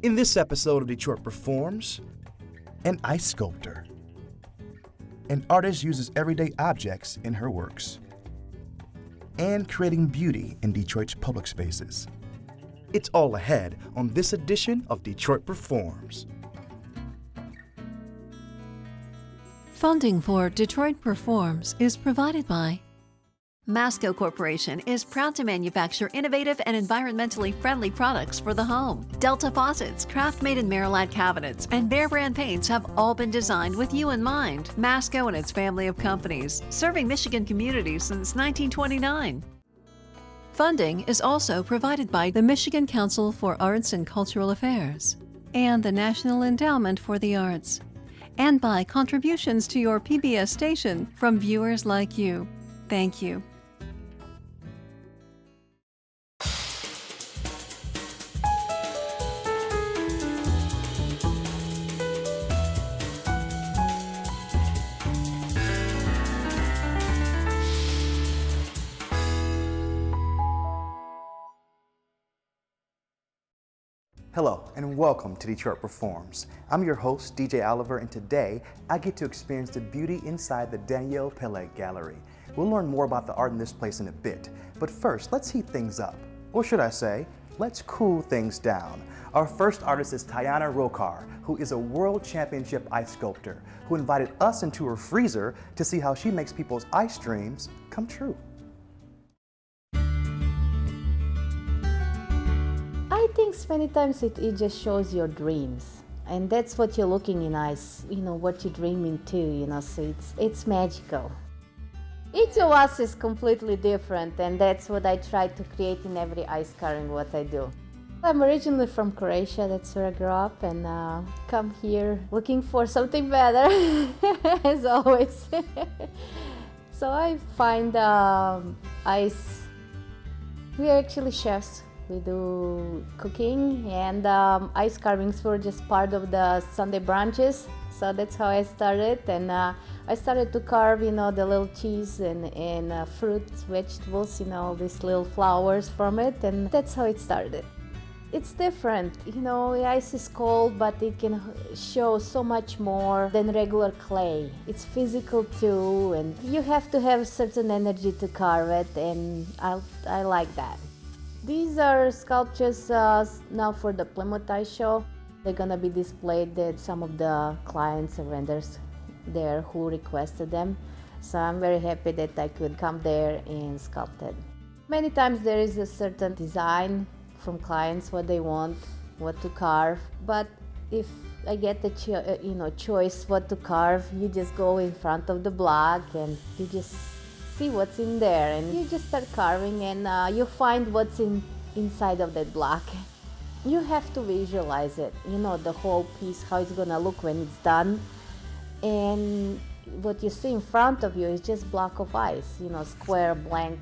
In this episode of Detroit Performs, an ice sculptor. An artist uses everyday objects in her works and creating beauty in Detroit's public spaces. It's all ahead on this edition of Detroit Performs. Funding for Detroit Performs is provided by Masco Corporation is proud to manufacture innovative and environmentally friendly products for the home. Delta faucets, craft-made in Merillat cabinets, and Behr brand paints have all been designed with you in mind. Masco and its family of companies, serving Michigan communities since 1929. Funding is also provided by the Michigan Council for Arts and Cultural Affairs and the National Endowment for the Arts, and by contributions to your PBS station from viewers like you. Thank you. Hello and welcome to Detroit Performs. I'm your host, DJ Oliver, and today I get to experience the beauty inside the Danielle Peleg Gallery. We'll learn more about the art in this place in a bit, but first let's heat things up. Or should I say, let's cool things down. Our first artist is Tajana Raukar, who is a world championship ice sculptor, who invited us into her freezer to see how she makes people's ice dreams come true. I think many times it just shows your dreams, and that's what you're looking in ice, what you dream into, so it's magical. Each of us is completely different, and that's what I try to create in every ice carving what I do. I'm originally from Croatia, that's where I grew up, and come here looking for something better, as always. So I find ice. We are actually chefs. We do cooking, and ice carvings were just part of the Sunday brunches. So that's how I started, and I started to carve, the little cheese and fruits, vegetables, these little flowers from it, and that's how it started. It's different, ice is cold, but it can show so much more than regular clay. It's physical too, and you have to have certain energy to carve it, and I like that. These are sculptures now for the Plymouth Ice Show. They're gonna be displayed at some of the clients and vendors there who requested them. So I'm very happy that I could come there and sculpt it. Many times there is a certain design from clients, what they want, what to carve. But if I get the choice what to carve, you just go in front of the block and you just see what's in there, and you just start carving, and you find what's inside of that block. You have to visualize it, the whole piece, how it's gonna look when it's done. And what you see in front of you is just block of ice, square, blank.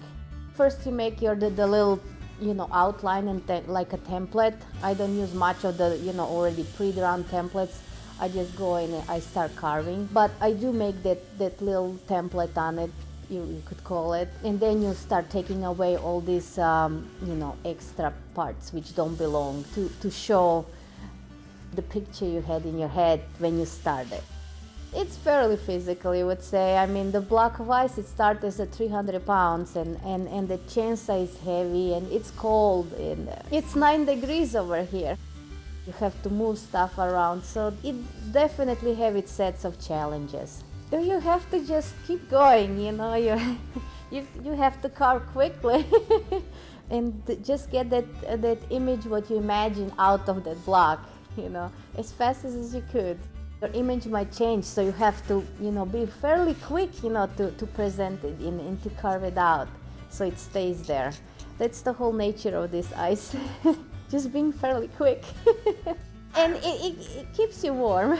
First you make the little, outline and like a template. I don't use much of the, already pre-drawn templates. I just go in and I start carving. But I do make that little template on it, you could call it, and then you start taking away all these extra parts which don't belong to show the picture you had in your head when you started. It's fairly physical, you would say. I mean, the block of ice, it starts at 300 pounds, and the chainsaw is heavy, and it's cold, and it's 9 degrees over here. You have to move stuff around, so it definitely have its sets of challenges. You have to just keep going, you have to carve quickly and just get that image what you imagine out of that block, as fast as you could. Your image might change, so you have to, be fairly quick, to present it and to carve it out so it stays there. That's the whole nature of this ice, just being fairly quick. And it keeps you warm.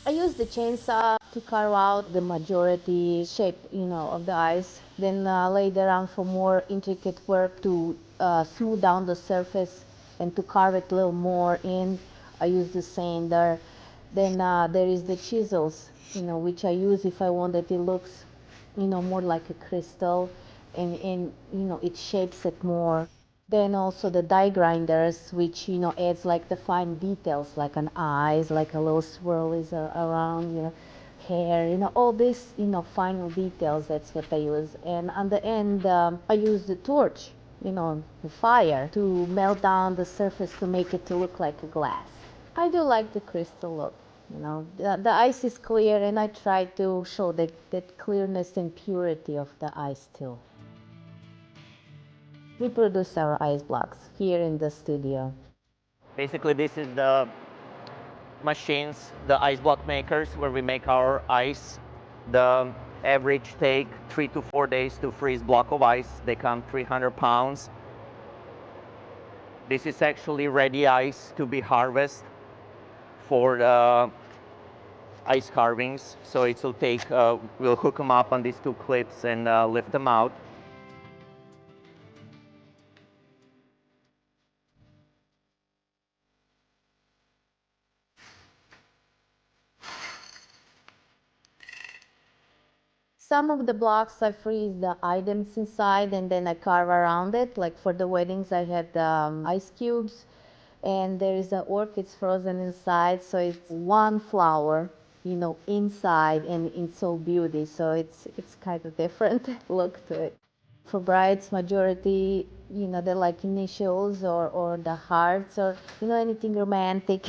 I use the chainsaw to carve out the majority shape, of the ice. Then later on for more intricate work to smooth down the surface and to carve it a little more in, I use the sander. Then there is the chisels, which I use if I want that it looks, more like a crystal, and it shapes it more. Then also the die grinders, which, you know, adds like the fine details, like an eyes, like a little swirl is around, you know, hair, you know, all this, you know, final details, that's what I use. And on the end, I use the torch, you know, the fire, to melt down the surface to make it to look like a glass. I do like the crystal look, you know. The ice is clear, and I try to show that clearness and purity of the ice too. We produce our ice blocks here in the studio. Basically, this is the machines, the ice block makers, where we make our ice. The average take 3 to 4 days to freeze block of ice. They come 300 pounds. This is actually ready ice to be harvested for the ice carvings. So it will take, we'll hook them up on these two clips and lift them out. Some of the blocks I freeze the items inside and then I carve around it. Like for the weddings I had ice cubes, and there is the orchids frozen inside, so it's one flower, you know, inside, and it's all beauty, so it's kind of different look to it. For brides, majority, you know, they like initials or the hearts or, you know, anything romantic.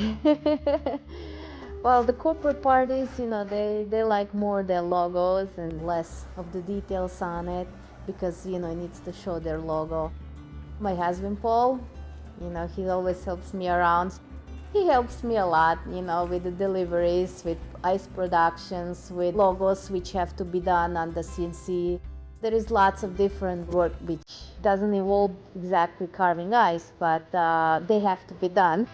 Well, the corporate parties, you know, they like more their logos and less of the details on it because, you know, it needs to show their logo. My husband, Paul, you know, he always helps me around. He helps me a lot, you know, with the deliveries, with ice productions, with logos which have to be done on the CNC. There is lots of different work which doesn't involve exactly carving ice, but they have to be done.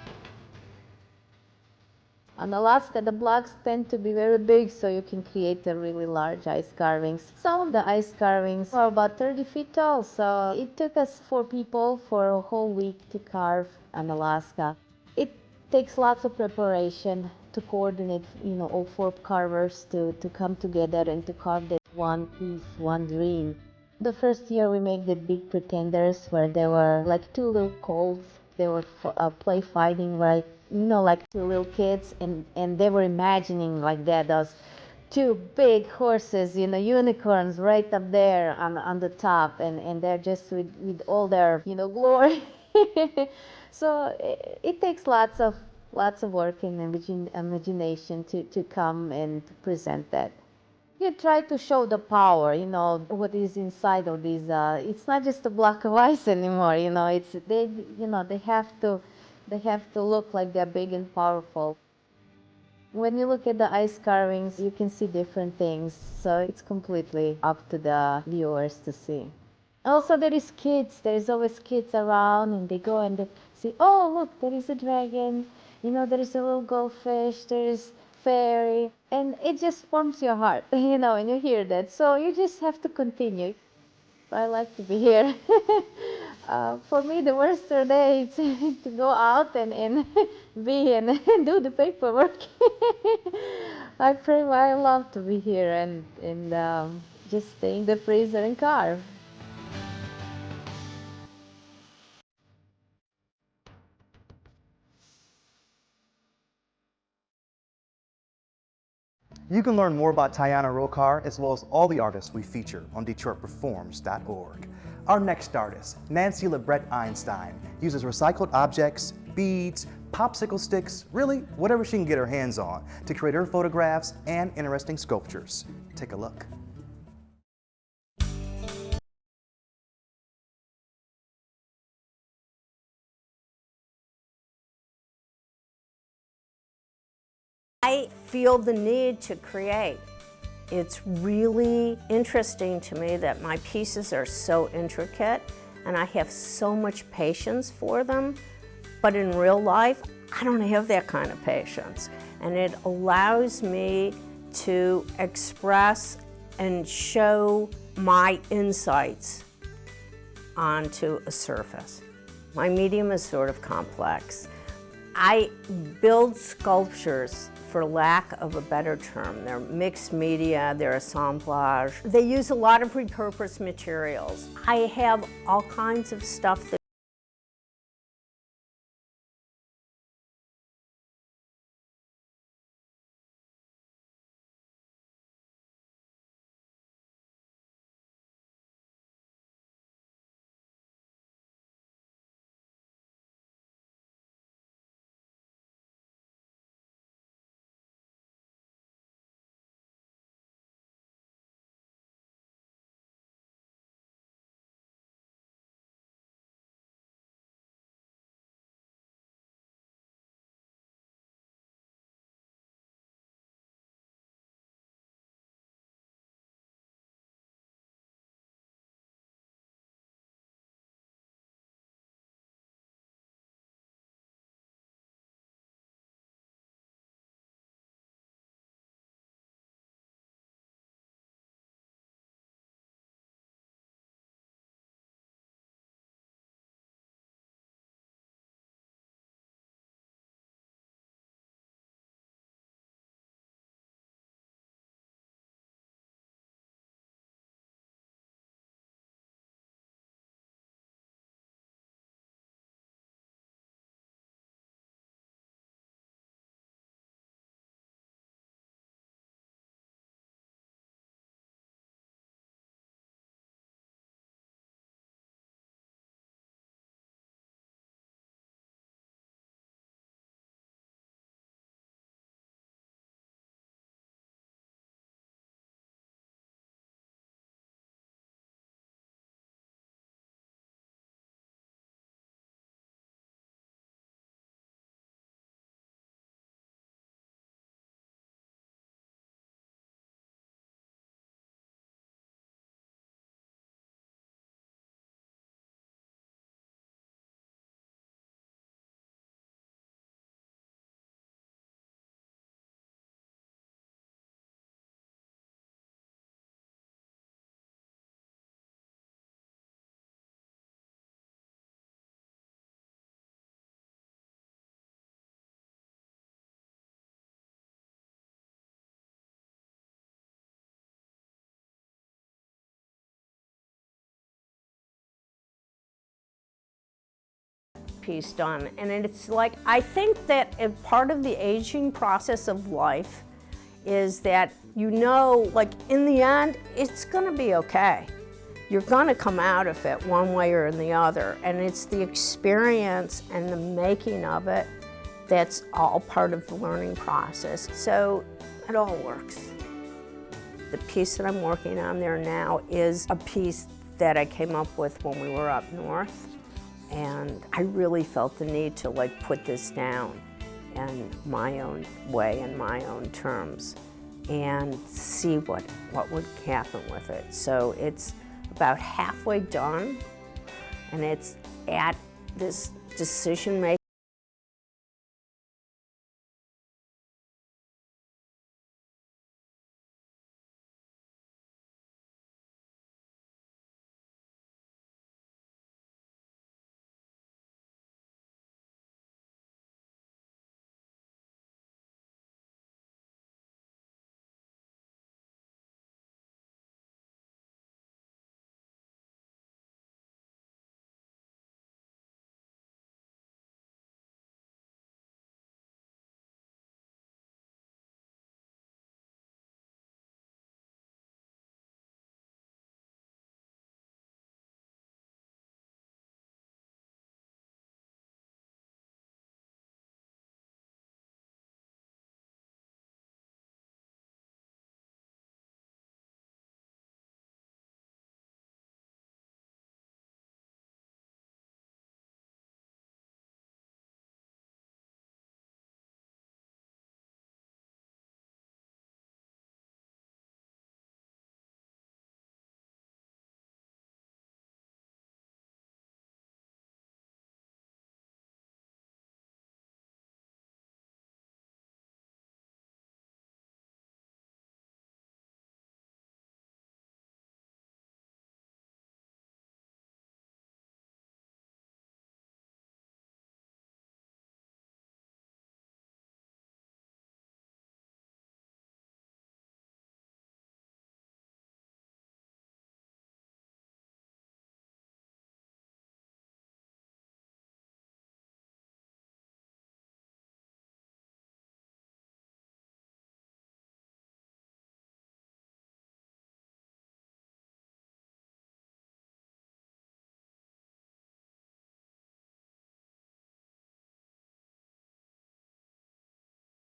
On Alaska, the blocks tend to be very big, so you can create a really large ice carvings. Some of the ice carvings are about 30 feet tall, so it took us 4 people for a whole week to carve on Alaska. It takes lots of preparation to coordinate, you know, all 4 carvers to come together and to carve that one piece, one dream. The first year we made the big pretenders where there were like 2 little colts. They were play fighting, right? You know, like 2 little kids, and they were imagining like that, those 2 big horses, you know, unicorns right up there on the top, and they're just with all their, you know, glory. So it takes lots of work and imagination to come and present that. You try to show the power, you know, what is inside of these. It's not just a block of ice anymore, you know. It's they have to look like they're big and powerful. When you look at the ice carvings, you can see different things, so it's completely up to the viewers to see. Also, there is kids. There is always kids around, and they go and they see, oh, look, there is a dragon. You know, there is a little goldfish. There is fairy, and it just warms your heart, you know, when you hear that. So you just have to continue. I like to be here. For me, the worst day is to go out and be and do the paperwork. I love to be here and just stay in the freezer and carve. You can learn more about Tajana Raukar as well as all the artists we feature on DetroitPerforms.org. Our next artist, Nanci Labret Einstein, uses recycled objects, beads, popsicle sticks, really whatever she can get her hands on to create her photographs and interesting sculptures. Take a look. I feel the need to create. It's really interesting to me that my pieces are so intricate and I have so much patience for them, but in real life, I don't have that kind of patience. And it allows me to express and show my insights onto a surface. My medium is sort of complex. I build sculptures, for lack of a better term. They're mixed media, they're assemblage. They use a lot of repurposed materials. I have all kinds of stuff that piece done. And it's like, I think that a part of the aging process of life is that you know, like in the end, it's gonna be okay. You're gonna come out of it one way or the other. And it's the experience and the making of it that's all part of the learning process. So it all works. The piece that I'm working on there now is a piece that I came up with when we were up north. And I really felt the need to like put this down in my own way, in my own terms, and see what would happen with it. So it's about halfway done, and it's at this decision-making.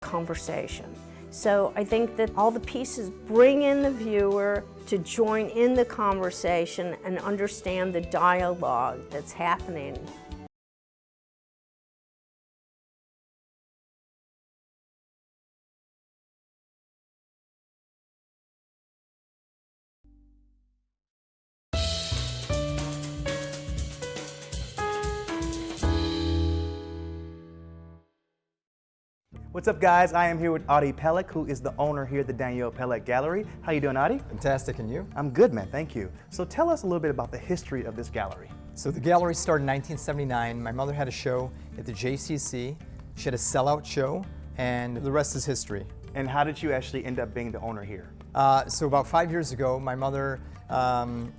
Conversation. So I think that all the pieces bring in the viewer to join in the conversation and understand the dialogue that's happening. What's up, guys? I am here with Ady Peleg, who is the owner here at the Danielle Peleg Gallery. How you doing, Ady? Fantastic, and you? I'm good, man, thank you. So tell us a little bit about the history of this gallery. So the gallery started in 1979. My mother had a show at the JCC. She had a sellout show, and the rest is history. And how did you actually end up being the owner here? So about 5 years ago, my mother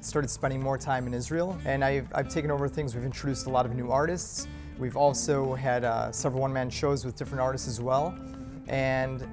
started spending more time in Israel, and I've taken over things. We've introduced a lot of new artists. We've also had several one-man shows with different artists as well. And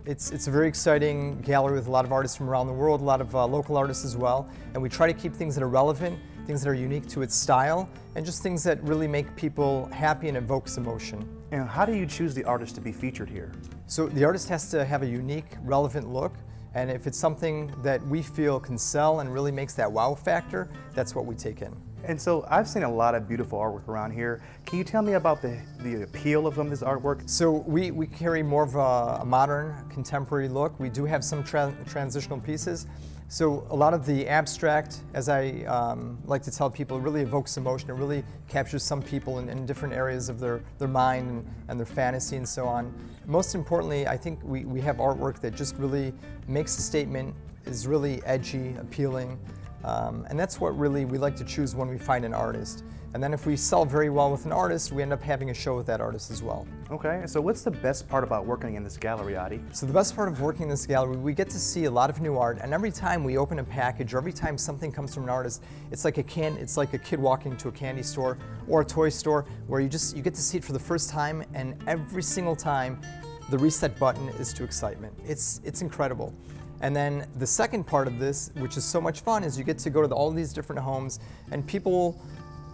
it's a very exciting gallery with a lot of artists from around the world, a lot of local artists as well. And we try to keep things that are relevant, things that are unique to its style, and just things that really make people happy and evokes emotion. And how do you choose the artist to be featured here? So the artist has to have a unique, relevant look. And if it's something that we feel can sell and really makes that wow factor, that's what we take in. And so I've seen a lot of beautiful artwork around here. Can you tell me about the appeal of some of this artwork? So we carry more of a modern, contemporary look. We do have some transitional pieces. So a lot of the abstract, as I like to tell people, really evokes emotion. It really captures some people in different areas of their mind and their fantasy and so on. Most importantly, I think we have artwork that just really makes a statement, is really edgy, appealing. And that's what really we like to choose when we find an artist. And then if we sell very well with an artist, we end up having a show with that artist as well. Okay, so what's the best part about working in this gallery, Ady? So the best part of working in this gallery, we get to see a lot of new art, and every time we open a package, or every time something comes from an artist, it's like a kid walking to a candy store or a toy store, where you get to see it for the first time, and every single time, the reset button is to excitement. It's incredible. And then the second part of this, which is so much fun, is you get to go to all these different homes, and people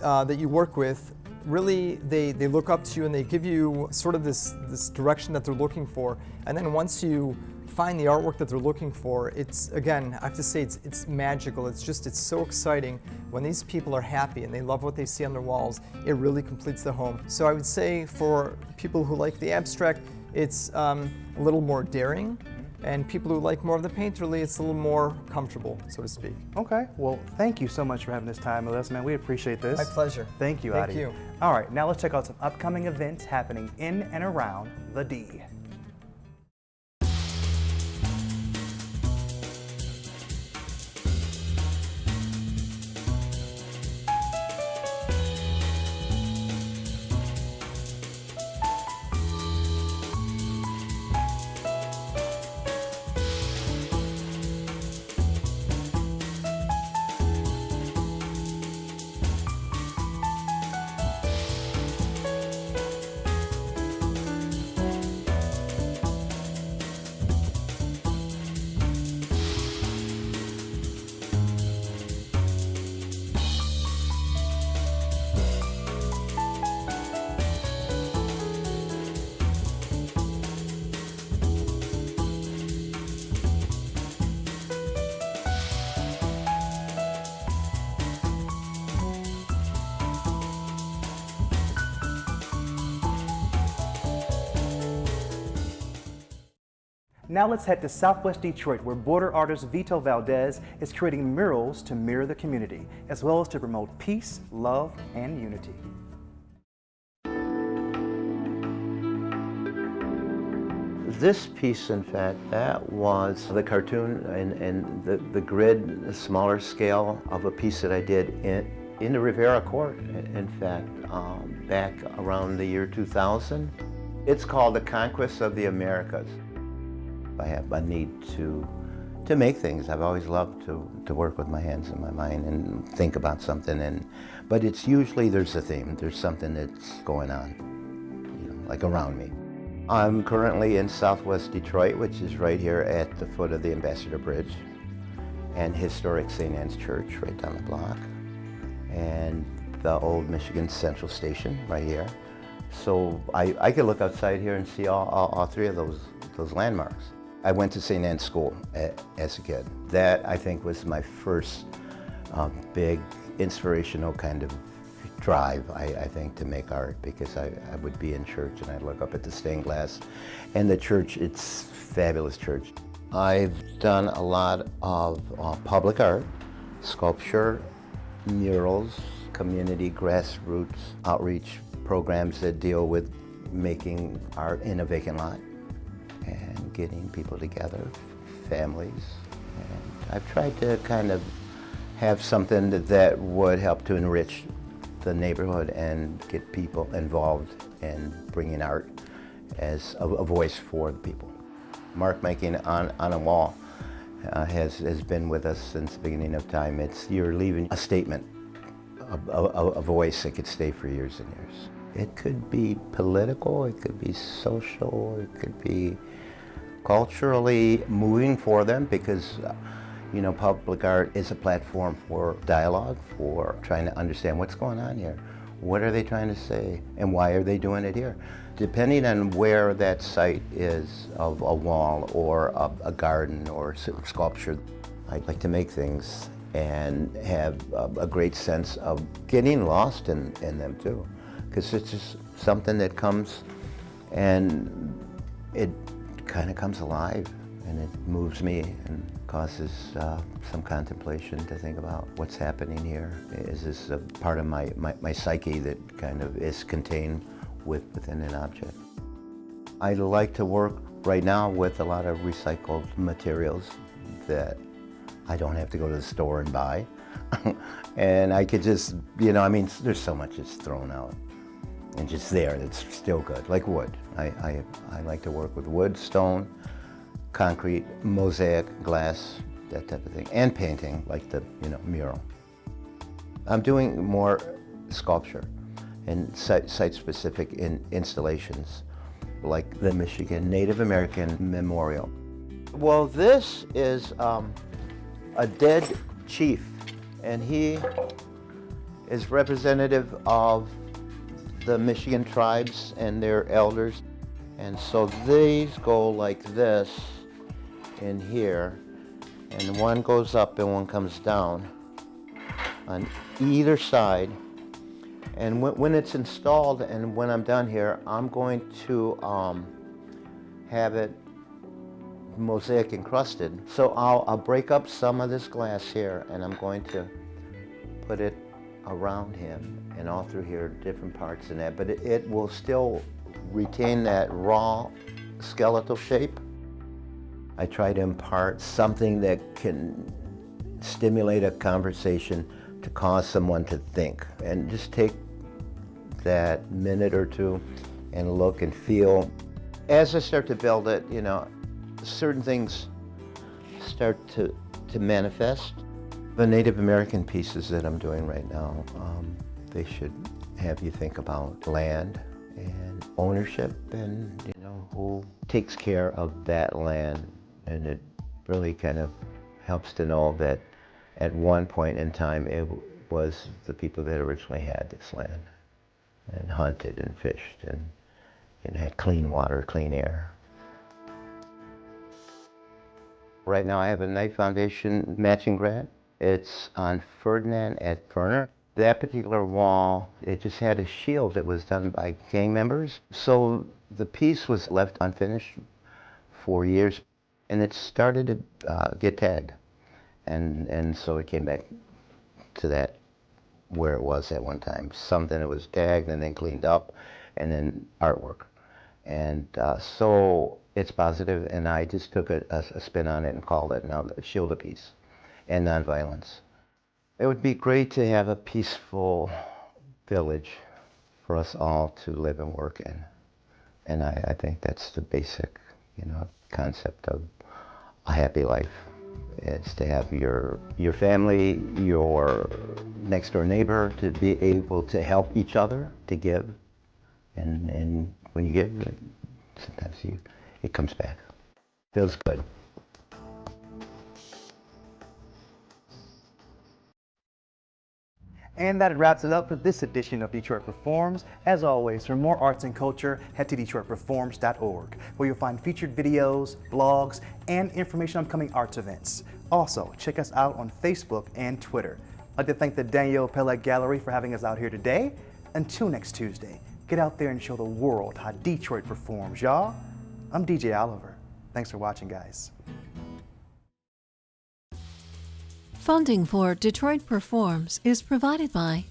that you work with, really, they look up to you and they give you sort of this direction that they're looking for. And then once you find the artwork that they're looking for, it's, again, I have to say, it's magical. It's so exciting. When these people are happy and they love what they see on their walls, it really completes the home. So I would say for people who like the abstract, it's a little more daring. And people who like more of the painterly, it's a little more comfortable, so to speak. Okay, well, thank you so much for having this time with us, man. We appreciate this. My pleasure. Thank you, Thank Ady. you. All right, now let's check out some upcoming events happening in and around the D. Now let's head to Southwest Detroit, where border artist Vito Valdez is creating murals to mirror the community, as well as to promote peace, love, and unity. This piece, in fact, that was the cartoon and the grid, the smaller scale of a piece that I did in the Rivera Court, in fact, back around the year 2000. It's called The Conquest of the Americas. I have a need to make things. I've always loved to work with my hands and my mind and think about something, but it's usually there's a theme, there's something that's going on, like around me. I'm currently in Southwest Detroit, which is right here at the foot of the Ambassador Bridge, and historic St. Anne's Church right down the block, and the old Michigan Central Station right here. So I could look outside here and see all three of those landmarks. I went to St. Anne's School as a kid. That, I think, was my first big inspirational kind of drive, I think, to make art, because I would be in church and I'd look up at the stained glass. And the church, it's a fabulous church. I've done a lot of public art, sculpture, murals, community grassroots outreach programs that deal with making art in a vacant lot and getting people together, families. And I've tried to kind of have something that would help to enrich the neighborhood and get people involved in bringing art as a voice for the people. Mark making on a wall has been with us since the beginning of time. You're leaving a statement, a voice that could stay for years and years. It could be political, it could be social, it could be culturally moving for them, because public art is a platform for dialogue, for trying to understand what's going on here. What are they trying to say, and why are they doing it here? Depending on where that site is, of a wall or a garden or sculpture, I'd like to make things and have a great sense of getting lost in them too. Because it's just something that comes and it kind of comes alive, and it moves me and causes some contemplation to think about what's happening here. Is this a part of my psyche that kind of is contained within an object? I like to work right now with a lot of recycled materials that I don't have to go to the store and buy. And I could just, I mean, there's so much that's thrown out and just there that's still good, like wood. I like to work with wood, stone, concrete, mosaic, glass, that type of thing, and painting, like the, mural. I'm doing more sculpture and site-specific installations, like the Michigan Native American Memorial. Well, this is a dead chief, and he is representative of the Michigan tribes and their elders. And so these go like this in here, and one goes up and one comes down on either side. And when it's installed and when I'm done here, I'm going to have it mosaic encrusted. So I'll break up some of this glass here, and I'm going to put it around him and all through here, different parts in that, but it will still retain that raw skeletal shape. I try to impart something that can stimulate a conversation to cause someone to think, and just take that minute or two and look and feel. As I start to build it, certain things start to manifest. The Native American pieces that I'm doing right now, they should have you think about land and ownership, and who takes care of that land. And it really kind of helps to know that at one point in time it was the people that originally had this land and hunted and fished and had clean water, clean air. Right now I have a Knight Foundation matching grant. It's on Ferdinand at Ferner. That particular wall, it just had a shield that was done by gang members. So the piece was left unfinished for years, and it started to get tagged. And so it came back to that where it was at one time. Something that was tagged and then cleaned up, and then artwork. And so it's positive, and I just took a spin on it and called it now the Shield of Peace and Nonviolence. It would be great to have a peaceful village for us all to live and work in. And I think that's the basic, concept of a happy life. It's to have your family, your next door neighbor, to be able to help each other, to give. And when you give, sometimes it comes back. Feels good. And that wraps it up for this edition of Detroit Performs. As always, for more arts and culture, head to DetroitPerforms.org, where you'll find featured videos, blogs, and information on upcoming arts events. Also, check us out on Facebook and Twitter. I'd like to thank the Danielle Peleg Gallery for having us out here today. Until next Tuesday, get out there and show the world how Detroit performs, y'all. I'm DJ Oliver. Thanks for watching, guys. Funding for Detroit Performs is provided by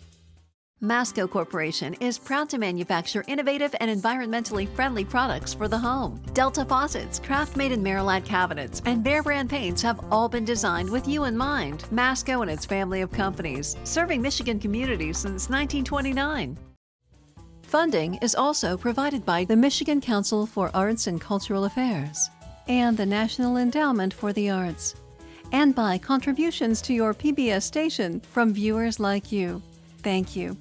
Masco Corporation is proud to manufacture innovative and environmentally friendly products for the home. Delta Faucets, craft-made in Merillat cabinets, and Behr brand paints have all been designed with you in mind. Masco and its family of companies, serving Michigan communities since 1929. Funding is also provided by the Michigan Council for Arts and Cultural Affairs and the National Endowment for the Arts, and by contributions to your PBS station from viewers like you. Thank you.